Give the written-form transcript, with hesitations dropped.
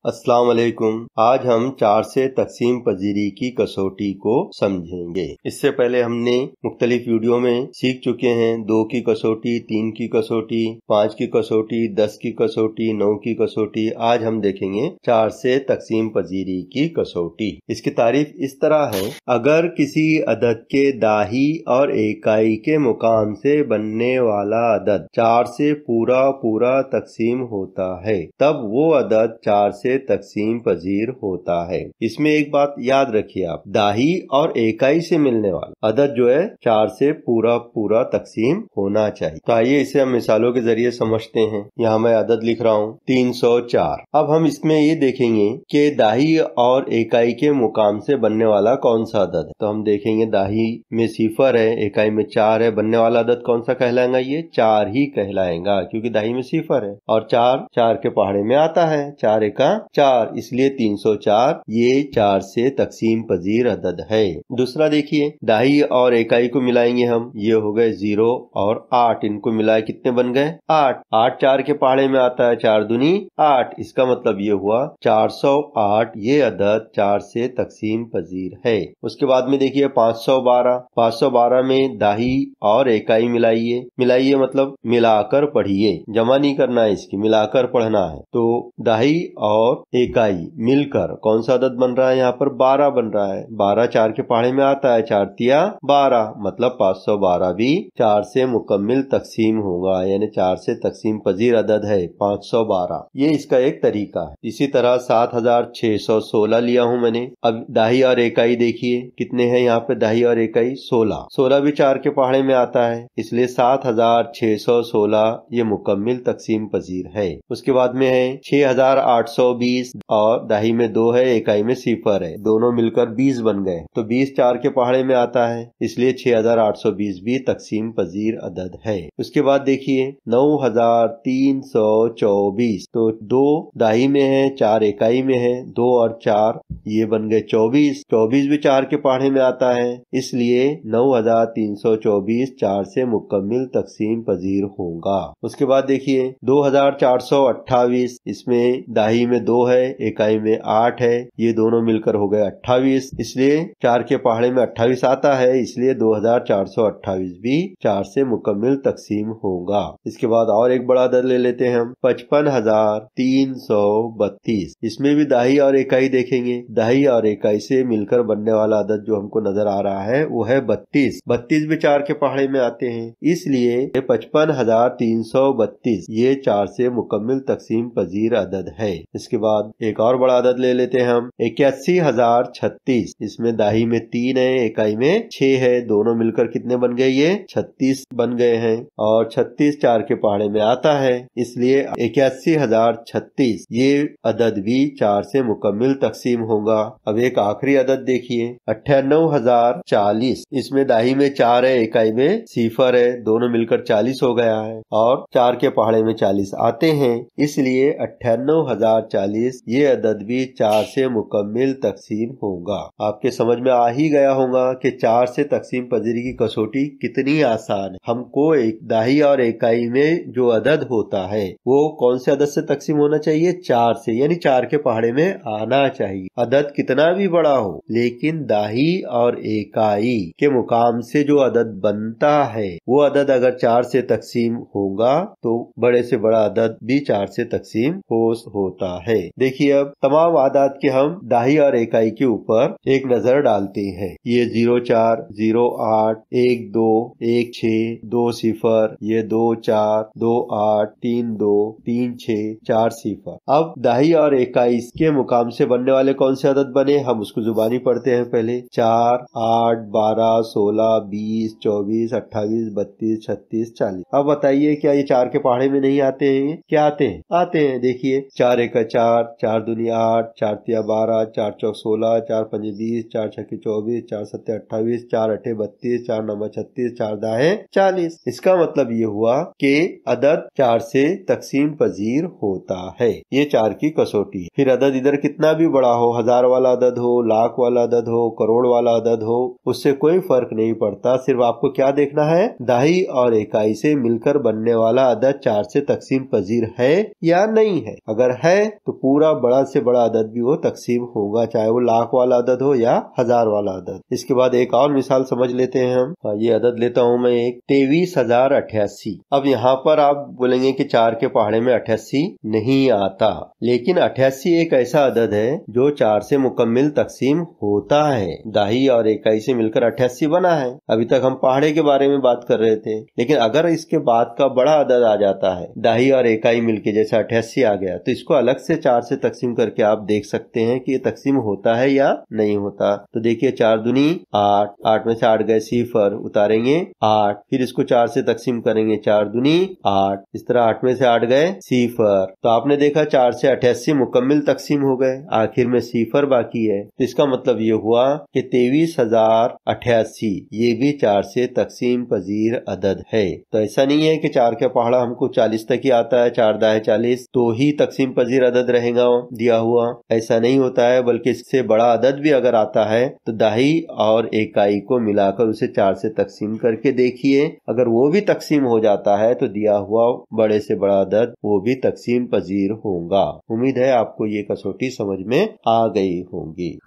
अस्सलाम वालेकुम। आज हम 4 से तकसीम पजीरी की कसौटी को समझेंगे। इससे पहले हमने मुख्तलिफ वीडियो में सीख चुके हैं 2 की कसौटी, 3 की कसौटी, 5 की कसौटी, 10 की कसौटी, 9 की कसौटी। आज हम देखेंगे 4 से तकसीम पजीरी की कसौटी। इसकी तारीफ इस तरह है, अगर किसी अदद के दाही और इकाई के मुकाम से बनने वाला अदद 4 से पूरा तकसीम होता है तब वो अदद 4 से तकसीम पजीर होता है। इसमें एक बात याद रखिए आप, दाही और इकाई से मिलने वाला अदद जो है 4 से पूरा तकसीम होना चाहिए। तो आइए इसे हम मिसालों के जरिए समझते हैं। यहाँ मैं अदद लिख रहा हूँ 304। अब हम इसमें ये देखेंगे कि दाही और इकाई के मुकाम से बनने वाला कौन सा अदद है। तो हम देखेंगे दाही में 0 है, इकाई में 4 है, बनने वाला अदद कौन सा कहलाएगा? ये 4 ही कहलाएगा, क्योंकि दाही में 0 है और 4 के पहाड़े में आता है, 4 एका 4, इसलिए 304 ये 4 से तकसीम पजीर अदद है। दूसरा देखिए, दाही और इकाई को मिलाएंगे हम, ये हो गए 0 और 8, इनको मिलाए कितने बन गए? 8। 8 4 के पहाड़े में आता है, 4 दूनी 8, इसका मतलब ये हुआ 408 ये अदद 4 से तकसीम पजीर है। उसके बाद में देखिए 512 में दाही और इकाई मिलाइए मतलब मिलाकर पढ़िए, जमा नहीं करना है, इसकी मिलाकर पढ़ना है। तो दाही और इकाई मिलकर कौन सा अदद बन रहा है? यहाँ पर 12 बन रहा है। 12 4 के पहाड़े में आता है, 4 तिया 12, मतलब 512 भी 4 से मुकम्मिल तकसीम होगा, यानी 4 से तकसीम पजीर अदद है 512। ये इसका एक तरीका है। इसी तरह 7616 लिया हूँ मैंने। अब दाही और इकाई देखिए कितने हैं यहाँ पे, दाही और इकाई 16 भी 4 के पहाड़े में आता है, इसलिए 7616 ये मुकम्मिल तकसीम पजीर है। उसके बाद में है 6820 और दाही में 2 है, इकाई में 0 है, दोनों मिलकर 20 बन गए। तो 20 4 के पहाड़े में आता है, इसलिए 6820 भी तकसीम पजीर अदद है। उसके बाद देखिए 9324, तो 2 दाही में है, 4 इकाई में है, 2 और 4 ये बन गए 24 भी 4 के पहाड़े में आता है, इसलिए 9324 4 से मुकम्मिल तकसीम पजीर होगा। उसके बाद देखिए 2428, इसमें दाही में 2 है, इकाई में 8 है, ये दोनों मिलकर हो गए 28, इसलिए 4 के पहाड़े में 28 आता है, इसलिए 2428 भी 4 से मुकम्मिल तकसीम होगा। इसके बाद और एक बड़ा अदद ले लेते हैं हम, 55332, इसमें भी दाही और इकाई देखेंगे। दाही और इकाई से मिलकर बनने वाला अदद जो हमको नजर आ रहा है वो है 32 भी 4 के पहाड़े में आते हैं, इसलिए 55332 ये 4 से मुकम्मिल तकसीम पजीर अदद है। इसके बाद एक और बड़ा अदद ले लेते हैं हम, 81036, इसमें दाही में 3 है, इकाई में 6 है, दोनों मिलकर कितने बन गए? ये 36 बन गए हैं, और 36 4 के पहाड़े में आता है, इसलिए 81036 ये अदद भी 4 से मुकम्मिल तकसीम होगा। अब एक आखिरी अदद देखिए 98040, इसमें दाही में 4 है, इकाई में 0 है, दोनों मिलकर 40 हो गया है, और 4 के पहाड़े में 40 आते हैं, इसलिए 98040 ये अदद भी 4 से मुकम्मिल तकसीम होगा। आपके समझ में आ ही गया होगा कि 4 से तकसीम पजीरी की कसौटी कितनी आसान है। हमको एक दाही और इकाई में जो अदद होता है वो कौन से अदद से तकसीम होना चाहिए? 4 से, यानी 4 के पहाड़े में आना चाहिए। अदद कितना भी बड़ा हो, लेकिन दाही और इकाई के मुकाम से जो अदद बनता है वो अदद अगर 4 से तकसीम होगा तो बड़े से बड़ा अदद भी 4 से तकसीम होता है। देखिए अब तमाम आदात के हम दाही और इकाई के ऊपर एक नजर डालते हैं। ये 04, 08, 12, 16, 20, ये 24, 28, 32, 36, 40। अब दाही और इकाई के मुकाम से बनने वाले कौन से अदद बने, हम उसको जुबानी पढ़ते हैं पहले। 4, 8, 12, 16, 20, 24, 28, 32, 36, 40। अब बताइए क्या ये 4 के पहाड़े में नहीं आते हैं? क्या आते हैं? आते हैं। देखिए 4 एका 4, 4 दूनी 8, 4 तिया 12, 4 चौक 16, 4 पंजे 20, 4 छक्के 24, 4 सत्ते 28, 4 अठे 32, 4 नवा 36, 4 दाहे 40। इसका मतलब ये हुआ कि अदद 4 से तकसीम पजीर होता है। ये 4 की कसौटी है। फिर अदद इधर कितना भी बड़ा हो, 1000 वाला अदद हो, लाख वाला अदद हो, करोड़ वाला अदद हो, उससे कोई फर्क नहीं पड़ता। सिर्फ आपको क्या देखना है, दाही और इकाई से मिलकर बनने वाला अदद 4 से तकसीम पजीर है या नहीं है। अगर है तो पूरा बड़ा से बड़ा अदद भी वो तकसीम होगा, चाहे वो लाख वाला अदद हो या हजार वाला अदद। इसके बाद एक और मिसाल समझ लेते हैं हम। ये अदद लेता हूं मैं एक 23,088। अब यहाँ पर आप बोलेंगे कि 4 के पहाड़े में 88 नहीं आता, लेकिन 88 एक ऐसा अदद है जो 4 से मुकम्मिल तकसीम होता है। दाही और इकाई से मिलकर 88 बना है। अभी तक हम पहाड़े के बारे में बात कर रहे थे, लेकिन अगर इसके बाद का बड़ा अदद आ जाता है, दाही और इकाई मिलके जैसे 88 आ गया, तो इसको अलग से 4 से तकसीम करके आप देख सकते हैं कि ये तकसीम होता है या नहीं होता। तो देखिए 4 दूनी 8, 8 में से 8 गए सिफर, उतारेंगे 8, फिर इसको 4 से तकसीम करेंगे, 4 दूनी 8, इस तरह 8 में से 8 गए सिफर। तो आपने देखा 4 से 88 मुकम्मिल तकसीम हो गए, आखिर में सिफर बाकी है। तो इसका मतलब ये हुआ कि 23,088 ये भी 4 से तकसीम पजीर अदद है। तो ऐसा नहीं है कि 4 का पहाड़ा हमको 40 तक ही आता है, 4 दाहे 40 तो ही तकसीम पजीर अदद रहेगा दिया हुआ, ऐसा नहीं होता है। बल्कि इससे बड़ा अदद भी अगर आता है तो दाही और इकाई को मिलाकर उसे 4 से तकसीम करके देखिए, अगर वो भी तकसीम हो जाता है तो दिया हुआ बड़े से बड़ा अदद वो भी तकसीम पजीर होगा। उम्मीद है आपको ये कसौटी समझ में आ गई होगी।